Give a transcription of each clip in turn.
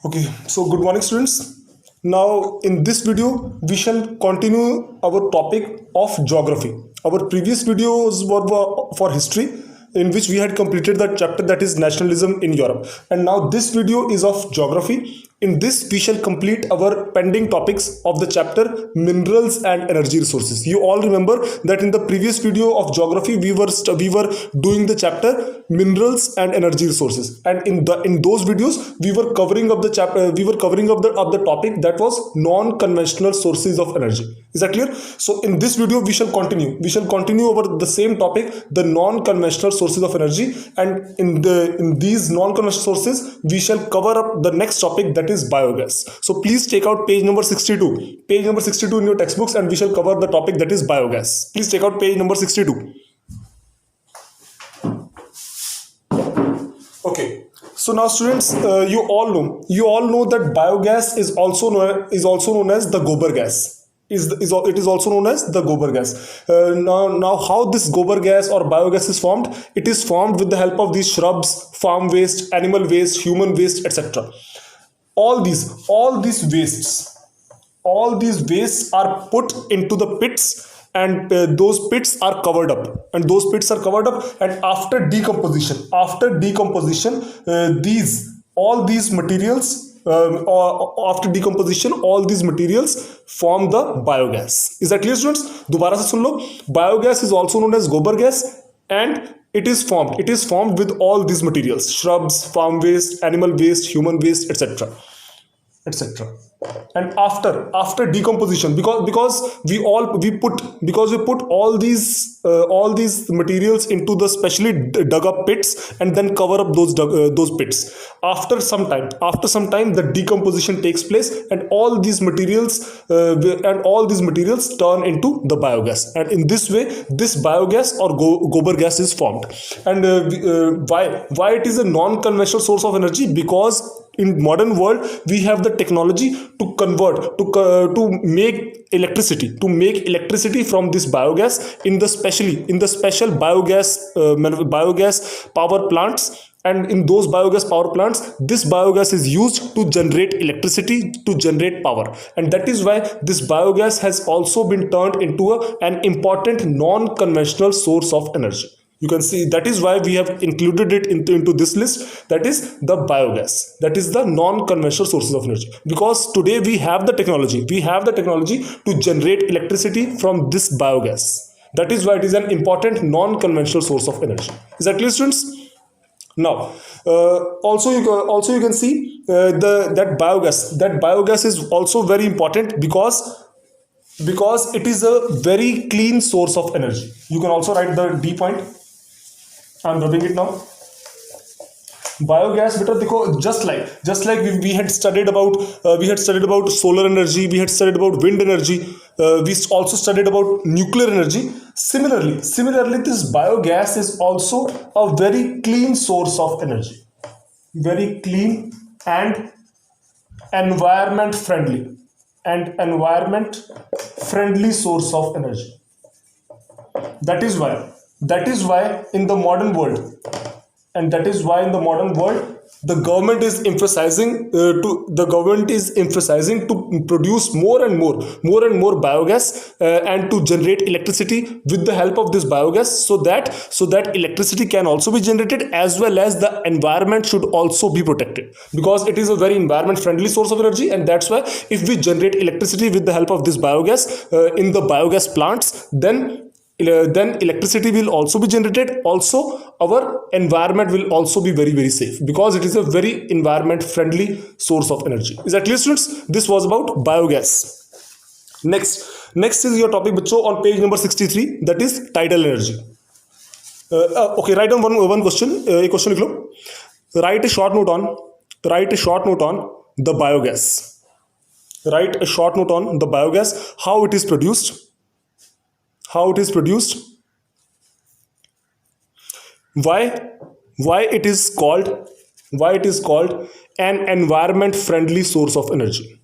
Okay, so good morning, students. Now, in this video, we shall continue our topic of geography. Our previous videos were for history, in which we had completed the chapter that is nationalism in Europe. And now, this video is of geography. In this, we shall complete our pending topics of the chapter minerals and energy resources. You all remember that in the previous video of geography, we were doing the chapter minerals and energy resources, and in those videos we were covering up the chapter. We were covering up the topic that was non-conventional sources of energy. Is that clear? So in this video, we shall continue. We shall continue over the same topic, the non-conventional sources of energy, and in these non-conventional sources, we shall cover up the next topic, that is biogas. So please take out page number 62. Page number 62 in your textbooks, and we shall cover the topic that is biogas. Please take out page number 62. Okay. So now, students, you all know that biogas is also known as the gobar gas. It is also known as the gobar gas. Now, how this gobar gas or biogas is formed? It is formed with the help of these shrubs, farm waste, animal waste, human waste, etc. All these wastes are put into the pits, and those pits are covered up, and after decomposition, all these materials after decomposition, all these materials form the biogas. Is that clear, students? दोबारा से सुन लो. Biogas is also known as gobar gas, and it is formed with all these materials: shrubs, farm waste, animal waste, human waste, etc. And after decomposition, because we put all these materials into the specially dug up pits, and then cover up those pits. After some time, the decomposition takes place, and all these materials turn into the biogas, and in this way this biogas or gobar gas is formed. And why it is a non-conventional source of energy? Because in modern world we have the technology to convert to make electricity from this biogas in the special biogas power plants. And in those biogas power plants, this biogas is used to generate electricity, to generate power, and that is why this biogas has also been turned into an important non-conventional source of energy. You can see that is why we have included it into this list, that is the biogas, that is the non-conventional sources of energy, because today we have the technology to generate electricity from this biogas. That is why it is an important non-conventional source of energy. Is that clear, students? Now, also you can see that biogas is also very important because it is a very clean source of energy. You can also write the D point. I'm rubbing it now. Biogas, beta, देखो, just like we had studied about solar energy, we had studied about wind energy, we also studied about nuclear energy. Similarly, this biogas is also a very clean source of energy, very clean and environment friendly source of energy. That is why in the modern world, the government is emphasizing to produce more and more biogas and to generate electricity with the help of this biogas, so that electricity can also be generated, as well as the environment should also be protected, because it is a very environment friendly source of energy. And that's why if we generate electricity with the help of this biogas in the biogas plants, then electricity will also be generated. Also, our environment will also be very, very safe, because it is a very environment friendly source of energy. Is that clear, students? This was about biogas. Next is your topic, bachcho, on page number 63, that is tidal energy. Okay, write down one question. A question likh lo. Write a short note on the biogas. Write a short note on the biogas, how it is produced, why it is called an environment friendly source of energy.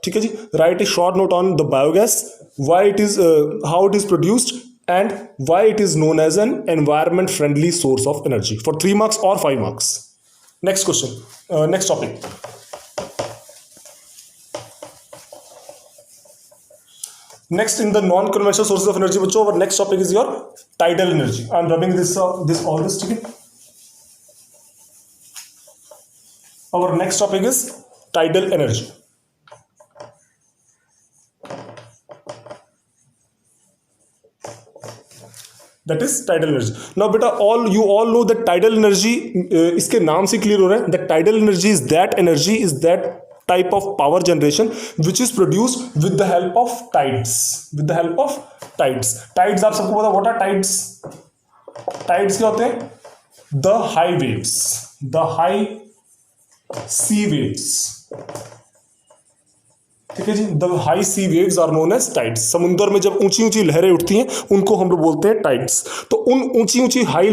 ठीक है जी? Write a short note on the biogas, why it is how it is produced, and why it is known as an environment friendly source of energy, for 3 marks or 5 marks. Next question, next topic. Next in the non-conventional sources of energy, बच्चों, our next topic is your tidal energy. I am rubbing this all this together. Our next topic is tidal energy. That is tidal energy. Now, beta, you all know that tidal energy. इसके नाम से clear हो रहा है. That tidal energy is that type of power generation which is produced with the help of tides. Tides आप सबको पता, what are tides? Tides क्या होते हैं? The high waves, the high sea waves. ठीक है जी. The high sea waves are known as tides. समुद्र में जब ऊंची ऊंची लहरें उठती हैं उनको हम लोग बोलते हैं टाइड्स. तो उन ऊंची ऊंची हाई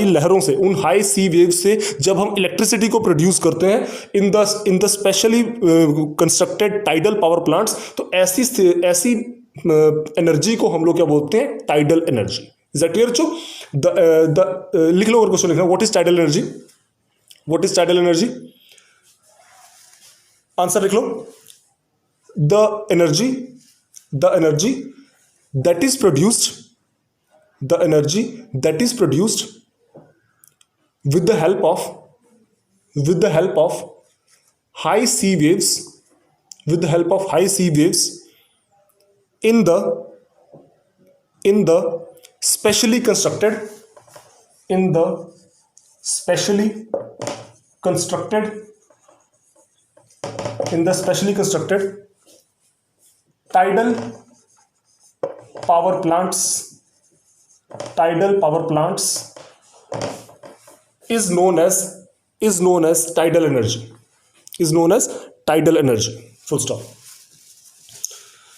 लहरों से, उन हाई सी वेव्स से जब हम इलेक्ट्रिसिटी को प्रोड्यूस करते हैं in the specially constructed tidal power plants, तो ऐसी एनर्जी को हम लोग क्या बोलते हैं? Tidal energy. Is that clear? लिख लो और क्वेश्चन लिखना. What is tidal energy? What is tidal energy? Answer लिख लो. The energy that is produced with the help of high sea waves, in the specially constructed tidal power plants is known as tidal energy. Full stop.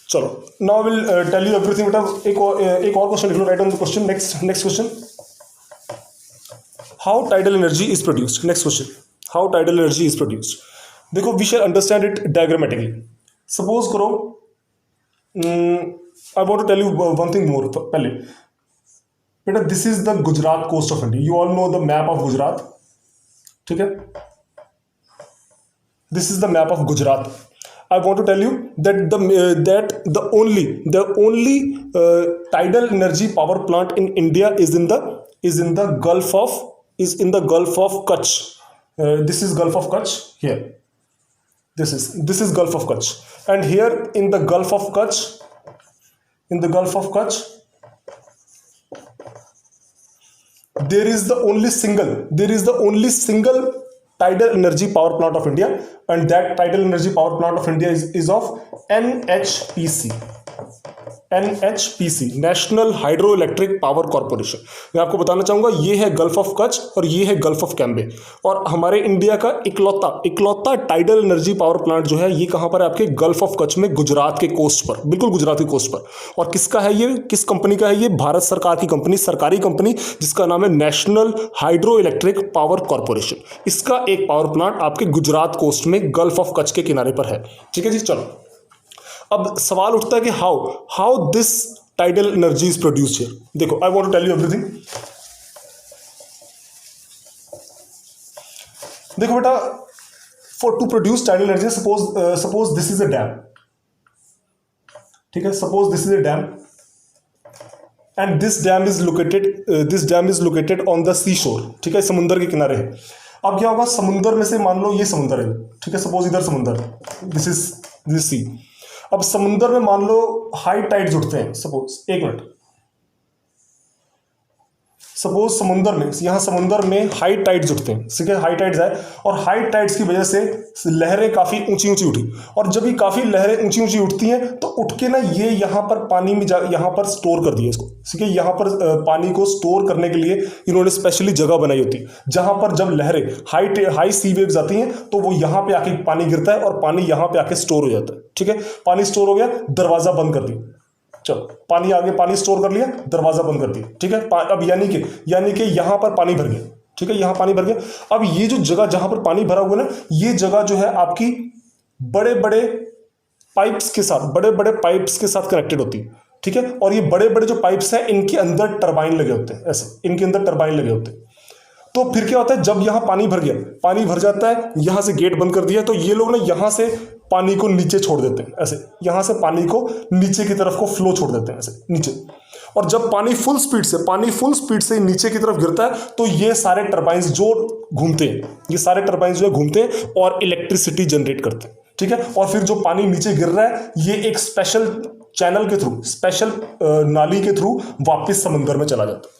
चलो, now I will tell you everything. बेटा एक और question लिख लो. Right on the question. Next question. How tidal energy is produced. Next question. How tidal energy is produced. देखो, we shall understand it diagrammatically. Suppose करो, I want to tell you one thing more. पहले बेटा, this is the Gujarat coast of India. You all know the map of Gujarat. ठीक है? This is the map of Gujarat. I want to tell you that the only tidal energy power plant in India is in the Gulf of Kutch. This is Gulf of Kutch here. This is Gulf of Kutch, and here in the Gulf of Kutch, there is the only single tidal energy power plant of India, and that tidal energy power plant of India is of NHPC, national hydro electric power corporation. मैं आपको बताना चाहूँगा, ये है gulf of Kutch और ये है gulf of Cambay. और हमारे इंडिया का इकलौता टाइडल एनर्जी पावर प्लांट जो है, ये कहाँ पर है? आपके गल्फ ऑफ कच्छ में, गुजरात के कोस्ट पर, बिल्कुल गुजरात की कोस्ट पर. और किसका है ये? किस कंपनी का है ये? भारत सरकार की कंपनी, सरकारी कंपनी, जिसका नाम है national hydro electric power corporation. इसका एक पावर प्लांट आपके गुजरात कोस्ट में गल्फ ऑफ कच्छ के किनारे पर है. ठीक है जी. चलो, अब सवाल उठता है कि how this tidal energy is produced here. देखो, I want to tell you everything. देखो बेटा, for to produce tidal energy, suppose this is a dam. ठीक है? Suppose this is a dam and this dam is located on the sea shore. ठीक है? समुद्र के किनारे है. अब क्या होगा? समुद्र में से मान लो ये समुद्र है. ठीक है? सपोज इधर समुद्र, दिस इज सी. अब समुद्र में मान लो हाई टाइड्स उठते हैं. सपोज, एक मिनट, सपोज समुद्र में हाई टाइड्स उठते हैं. ठीक है? हाई टाइड्स है, और हाई टाइड्स की वजह से लहरें काफी ऊंची उठी. और जब ये काफी लहरें ऊंची उठती हैं, तो उठ के ना ये यहाँ पर पानी में यहाँ पर स्टोर कर दिया इसको. ठीक है? यहाँ पर पानी को स्टोर करने के लिए इन्होंने स्पेशली जगह बनाई होती है, जहां पर जब लहरें हाई सी वेव्स आती हैं, तो वो यहाँ पे आके पानी गिरता है और पानी यहाँ पे आके स्टोर हो जाता है. ठीक है? पानी स्टोर हो गया, दरवाजा बंद कर दिया. चलो, पानी आगे, पानी स्टोर कर लिया, दरवाजा बंद कर दिया. ठीक है? अब यानी कि यहां पर पानी भर गया. ठीक है? यहां पानी भर गया. अब ये जो जगह जहां पर पानी भरा हुआ है ना, ये जगह जो है आपकी बड़े बड़े पाइप्स के साथ कनेक्टेड होती है. ठीक है? और ये बड़े बड़े जो पाइप्स हैं, इनके अंदर टरबाइन लगे होते हैं. ऐसे इनके अंदर टरबाइन लगे होते हैं. तो फिर क्या होता है, जब यहाँ पानी भर गया, पानी भर जाता है, यहाँ से गेट बंद कर दिया, तो ये लोग ना यहाँ से पानी को नीचे छोड़ देते हैं, ऐसे यहाँ से पानी को नीचे की तरफ को फ्लो छोड़ देते हैं ऐसे नीचे। और जब पानी फुल स्पीड से नीचे की तरफ गिरता है, तो ये सारे टरबाइंस जो घूमते हैं, ये सारे टरबाइंस जो है घूमते हैं और इलेक्ट्रिसिटी जनरेट करते हैं, ठीक है। और फिर जो पानी नीचे गिर रहा है, ये एक स्पेशल चैनल के थ्रू, स्पेशल नाली के थ्रू वापस समंदर में चला जाता है।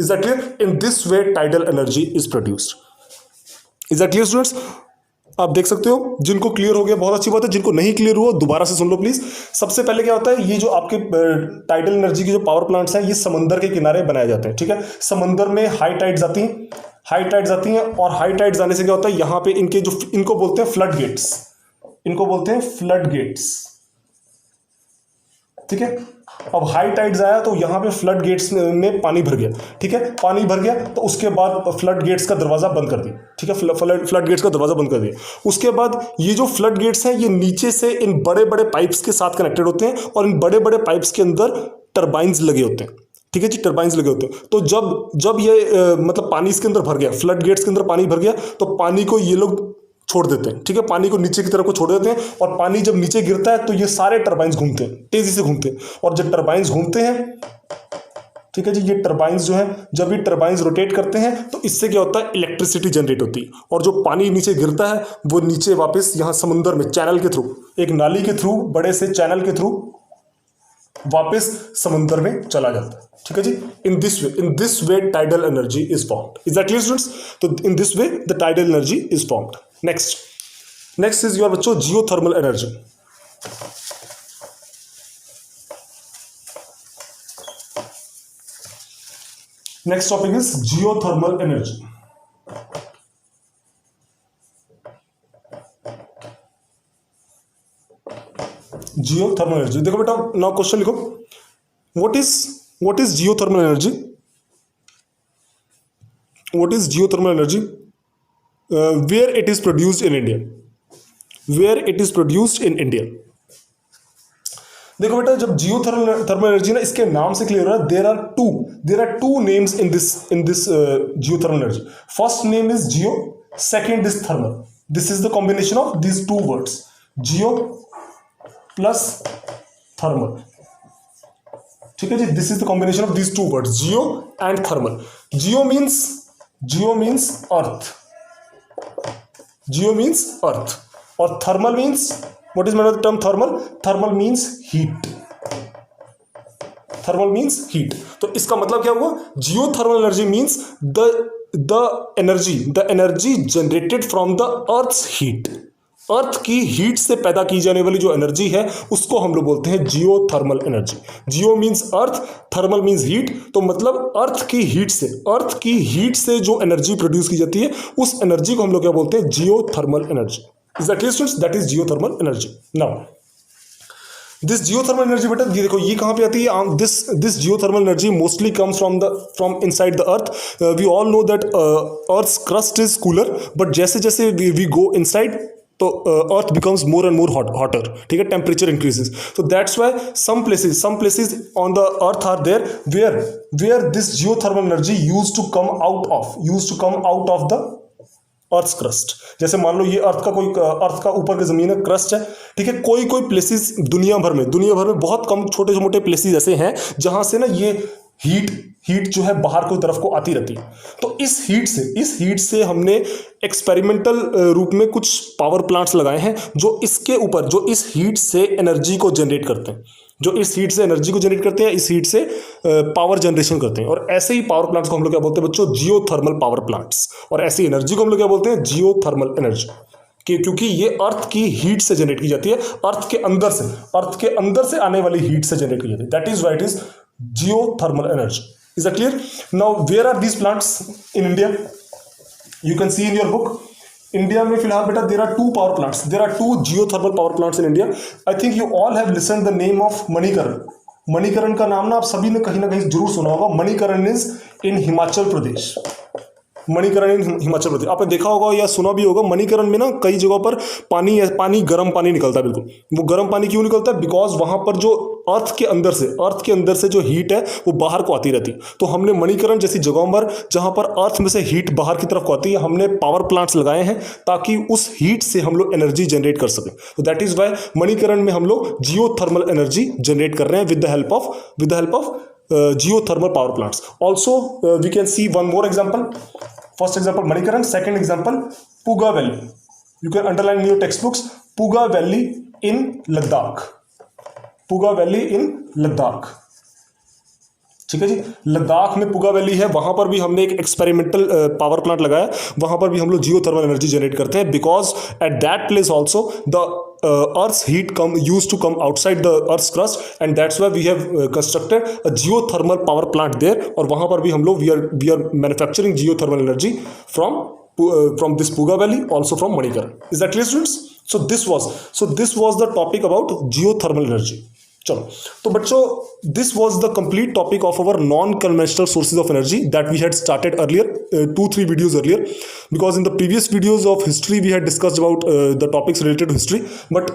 Is that clear? In this way tidal energy is produced. Is that clear students? आप देख सकते हो, जिनको क्लियर हो गया बहुत अच्छी बात है, जिनको नहीं क्लियर हुआ दोबारा से सुन लो प्लीज। सबसे पहले क्या होता है, ये जो आपके टाइडल एनर्जी की जो पावर प्लांट्स हैं, ये समंदर के किनारे बनाए जाते हैं, ठीक है। समंदर में हाई टाइड्स आती हैं, और हाई टाइड्स आने से क्या होता है, यहाँ पे इनके जो, इनको बोलते हैं फ्लड गेट्स, इनको बोलते हैं फ्लड गेट्स, ठीक है। अब हाई टाइड्स आया तो यहाँ पे फ्लड गेट्स में पानी भर गया, ठीक है। पानी भर गया तो उसके बाद फ्लड गेट्स का दरवाजा बंद कर दिया, ठीक है। फ्लड गेट्स का दरवाजा बंद कर दिया। उसके बाद ये जो फ्लड गेट्स हैं, ये नीचे से इन बड़े बड़े पाइप्स के साथ कनेक्टेड होते हैं, और इन बड़े बड़े पाइप्स के अंदर टरबाइंस लगे होते हैं, ठीक है जी, टरबाइंस लगे होते हैं। तो जब ये मतलब पानी इसके अंदर भर गया, फ्लड गेट्स के अंदर पानी भर गया, तो पानी को ये लोग छोड़ देते हैं, ठीक है। पानी को नीचे की तरफ को छोड़ देते हैं, और पानी जब नीचे गिरता है तो ये सारे टरबाइंस घूमते हैं, तेजी से घूमते हैं। और जब टरबाइंस घूमते हैं, ठीक है जी, ये टरबाइंस जो है, जब ये टरबाइंस रोटेट करते हैं, तो इससे क्या होता है, इलेक्ट्रिसिटी जनरेट होती है। और जो पानी नीचे गिरता है, वो नीचे वापस यहाँ समुद्र में चैनल के थ्रू, एक नाली के थ्रू, बड़े से चैनल के थ्रू वापस समुद्र में चला जाता है, ठीक है जी। In this way tidal energy is formed. Is that clear students? तो in this way the tidal energy is formed. Next is your बच्चों geothermal energy. Next topic is geothermal energy. Geothermal energy, देखो बेटा, now question लिखो, what is geothermal energy? What is geothermal energy? Where it is produced in India? Where it is produced in India? देखो बेटा, जब geothermal energy ना, इसके नाम से क्लियर हो रहा है, there are two names in this geothermal energy. First name is geo, second is thermal. This is the combination of this two words, geo plus thermal, ठीक है जी। This is the combination of this two words, geo and thermal. Geo means earth, geo means earth, और thermal means, what is mean of the term thermal? Thermal means heat, thermal means heat. तो इसका मतलब क्या हुआ, geo thermal energy means the energy generated from the earth's heat. Earth की heat से पैदा की जाने वाली जो एनर्जी है, उसको हम लोग बोलते हैं जियोथर्मल एनर्जी। जियो मीन्स अर्थ, थर्मल मीन्स हीट। तो मतलब अर्थ की हीट से जो एनर्जी प्रोड्यूस की जाती है, उस एनर्जी को हम लोग क्या बोलते हैं, geothermal energy. Is that clear students? That is geothermal energy. Now this geothermal energy बेटा, ये देखो, ये कहां पे आती है? This geothermal energy mostly comes from inside the earth. We all know that earth's crust is cooler, but जैसे जैसे वी गो इनसाइड, तो earth becomes more and more hotter, ठीक है, टेम्परेचर इंक्रीजेस। तो that's why some places on the earth are there where this geothermal energy used to come out of the earth crust. जैसे मान लो ये अर्थ का ऊपर की जमीन है, क्रस्ट है, ठीक है। कोई प्लेसेस दुनिया भर में बहुत कम छोटे मोटे प्लेसेस ऐसे हैं जहां से ना ये हीट जो है बाहर की तरफ को आती रहती है। तो इस हीट से हमने एक्सपेरिमेंटल रूप में कुछ पावर प्लांट्स लगाए हैं, जो इस हीट से एनर्जी को जनरेट करते हैं, इस हीट से पावर जनरेशन करते हैं। और ऐसे ही पावर प्लांट्स को हम लोग क्या बोलते हैं बच्चों, जियोथर्मल पावर प्लांट्स। और ऐसी एनर्जी को हम लोग क्या बोलते हैं, जियोथर्मल एनर्जी, क्योंकि ये अर्थ की हीट से जनरेट की जाती है, अर्थ के अंदर से आने वाली हीट से जनरेट की जाती है। That is why it is geothermal energy. Is that clear? Now where are these plants in India? You can see in your book. India में फिलहाल बेटा there are two power plants. There are two geothermal power plants in India. I think you all have listened the name of Manikaran. Manikaran का नाम ना आप सभी ने कहीं ना कहीं जरूर सुना होगा। Manikaran is in Himachal Pradesh. मणिकरण इन हिमाचल प्रदेश। आपने देखा होगा या सुना भी होगा, मणिकरण में ना कई जगहों पर पानी गर्म पानी निकलता है। बिल्कुल, वो गर्म पानी क्यों निकलता है? बिकॉज वहां पर जो अर्थ के अंदर से जो हीट है वो बाहर को आती रहती है। तो हमने मणिकरण जैसी जगहों पर जहां पर अर्थ में से हीट बाहर की तरफ को आती है, हमने पावर प्लांट्स लगाए हैं ताकि उस हीट से हम लोग एनर्जी जनरेट कर सकें। तो दैट इज वाई मणिकरण में हम लोग जियोथर्मल एनर्जी जनरेट कर रहे हैं with the help of geothermal power plants. Also, we can see one more example. First example Manikaran, second example Puga Valley. You can underline in your textbooks Puga Valley in Ladakh. Puga Valley in Ladakh. ठीक है जी, लद्दाख में पुगा valley है, वहां पर भी हमने एक experimental power plant लगाया, वहां पर भी हम लोग जियोथर्मल एनर्जी जनरेट करते हैं because at that place also the earth's heat used to come outside the earth's crust, and that's why we have constructed a geothermal power plant there, और वहां पर भी हम लोग we are manufacturing geothermal energy from this Puga Valley, also from Manikaran. Is that clear, students? So this was the topic about geothermal energy. चलो, तो बच्चों, this was the complete topic of our non-conventional sources of energy that we had started earlier, 2-3 videos earlier, because in the previous videos of history we had discussed about the topics related to history, but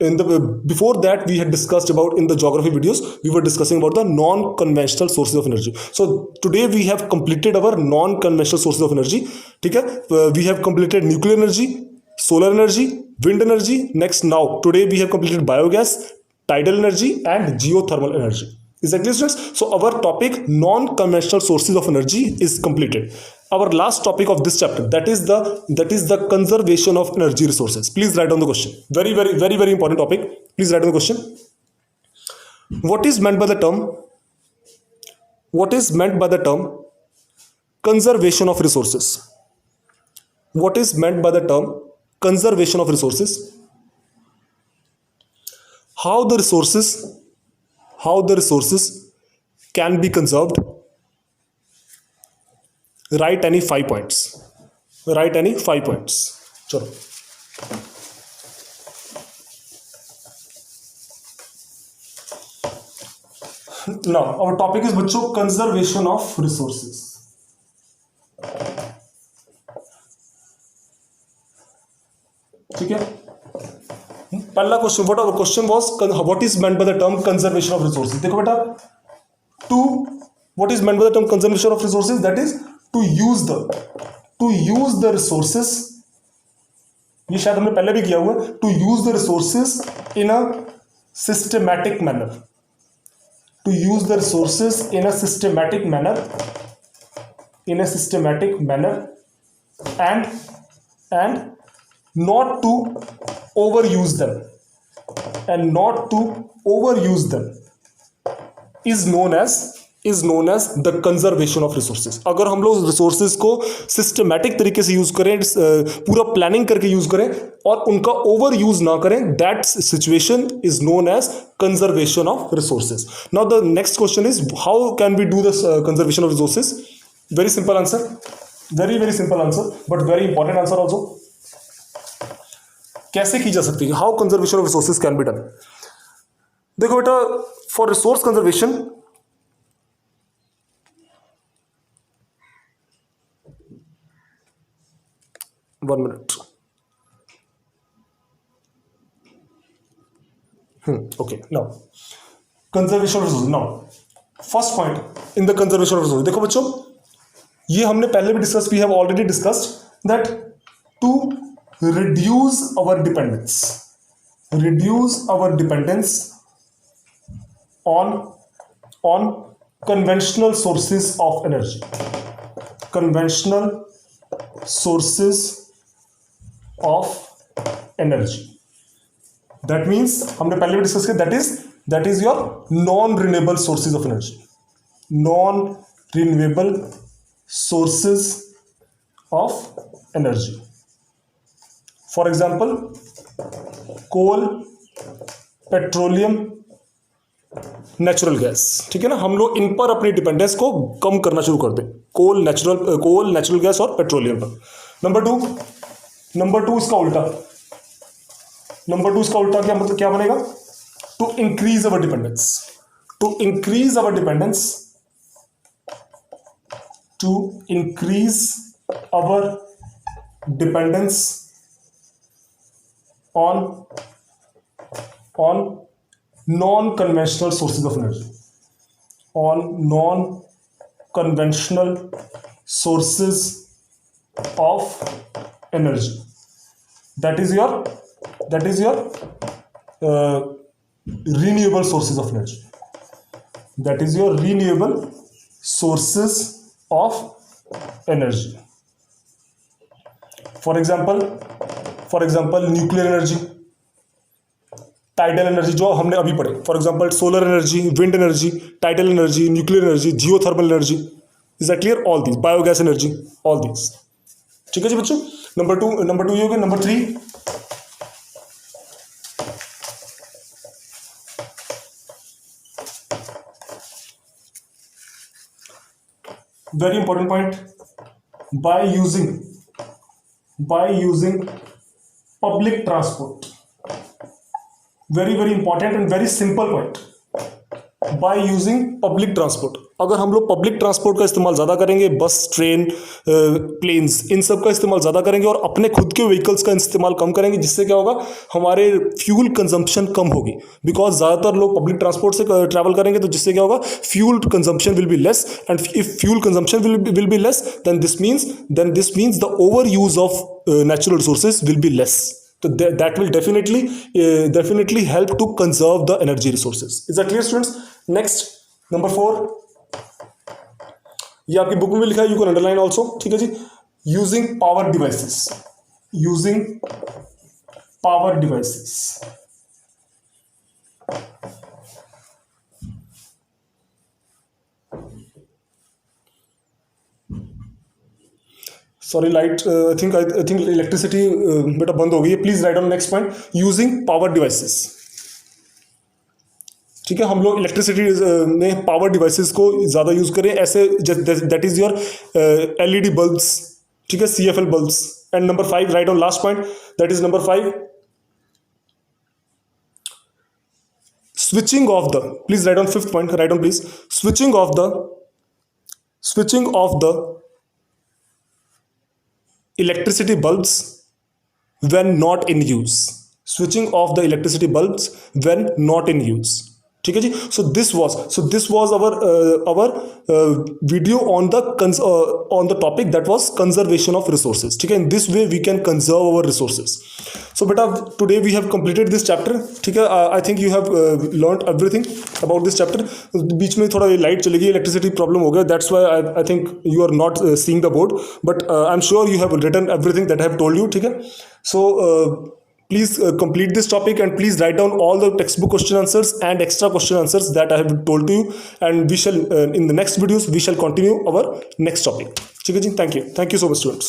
in the before that we had discussed about, in the geography videos we were discussing about the non-conventional sources of energy. So today we have completed our non-conventional sources of energy. ठीक है, we have completed nuclear energy, solar energy, wind energy. Next, now today we have completed biogas, tidal energy and geothermal energy. Is that clear, students? So our topic non-conventional sources of energy is completed. Our last topic of this chapter, that is the conservation of energy resources. Please write down the question. Very important topic. Please write down the question. What is meant by the term conservation of resources? What is meant by the term conservation of resources? How the resources can be conserved? Write any 5 points. चलो, now our topic is बच्चों conservation of resources. ठीक है, पहला question, what is meant by the term conservation of resources? देखो बेटा, what is meant by the term conservation of resources? That is to use the resources. ये शायद हमने पहले भी किया हुआ है. To use the resources in a systematic manner. To use the resources in a systematic manner. And not to overuse them, is known as the conservation of resources. अगर हम लोग resources को systematic तरीके से यूज करें, पूरा planning करके use करें और उनका ओवर यूज ना करें, that situation is known as conservation of resources. Now the next question is, how can we do this conservation of resources? Very simple answer, very simple answer, but very important answer also. कैसे की जा सकती है? How conservation of resources can be done? देखो बेटा, for resource conservation, one minute, okay, now conservation of resources. Now first point in the conservation of resources, देखो बच्चों, ये हमने पहले भी discuss, we have already discussed that to reduce our dependence on conventional sources of energy. That means हमने पहले भी discuss किया, that is your non-renewable sources of energy. Non-renewable sources of energy. For example, coal, petroleum, natural gas. ठीक है ना, हम लोग इन पर अपनी डिपेंडेंस को कम करना शुरू कर दें, कोल, नेचुरल गैस और पेट्रोलियम पर. नंबर टू इसका उल्टा, क्या मतलब, क्या बनेगा? To increase our dependence to increase our dependence on non-conventional sources of energy, on non-conventional sources of energy. That is your renewable sources of energy. That is your renewable sources of energy. For example nuclear energy, tidal energy जो हमने अभी पढ़े. For example solar energy, wind energy, tidal energy, nuclear energy, geothermal energy. Is that clear? All these, biogas energy, all these. ठीक है जी बच्चों. Number two ये हो गया. Number 3, very important point, by using public transport. Very important and very simple point. by using public transport. अगर हम लोग public transport का इस्तेमाल ज़्यादा करेंगे, बस, ट्रेन, प्लेन्स, इन सब का इस्तेमाल ज़्यादा करेंगे और अपने खुद के व्हीकल्स का इस्तेमाल कम करेंगे, जिससे क्या होगा, हमारे फ्यूल कंजम्पशन कम होगी. बिकॉज ज़्यादातर लोग पब्लिक ट्रांसपोर्ट से ट्रैवल करेंगे, तो जिससे क्या होगा, fuel consumption will be less. And if fuel consumption will be less, then this means the over use of natural resources will be less. So that will definitely help to conserve the energy resources. Is that clear, students? Next, number 4, ये आपकी book में भी लिखा है, you can underline also. ठीक है जी. Using power devices. Sorry, light, I think electricity बेटा बंद हो गई है. Please right on next point, using power devices. ठीक है, हम लोग इलेक्ट्रिसिटी में पावर डिवाइसेस को ज़्यादा यूज करें, ऐसे that is your LED bulbs. ठीक है, CFL bulbs. And number 5, right on last point, that is number 5, switching off the, please write on 5th point, write on please, switching off the electricity bulbs when not in use. Switching off the electricity bulbs when not in use. ठीक है जी. So this was our video on the topic that was conservation of resources. ठीक है, in this way we can conserve our resources. So beta, today we have completed this chapter. ठीक है, I think you have learned everything about this chapter. बीच में थोड़ा light चली गई, electricity problem हो गया, that's why I think you are not seeing the board, but I'm sure you have written everything that I have told you. ठीक है, so please complete this topic and please write down all the textbook question answers and extra question answers that I have told to you, and we shall in the next videos we shall continue our next topic. ठीक है जी, thank you so much students.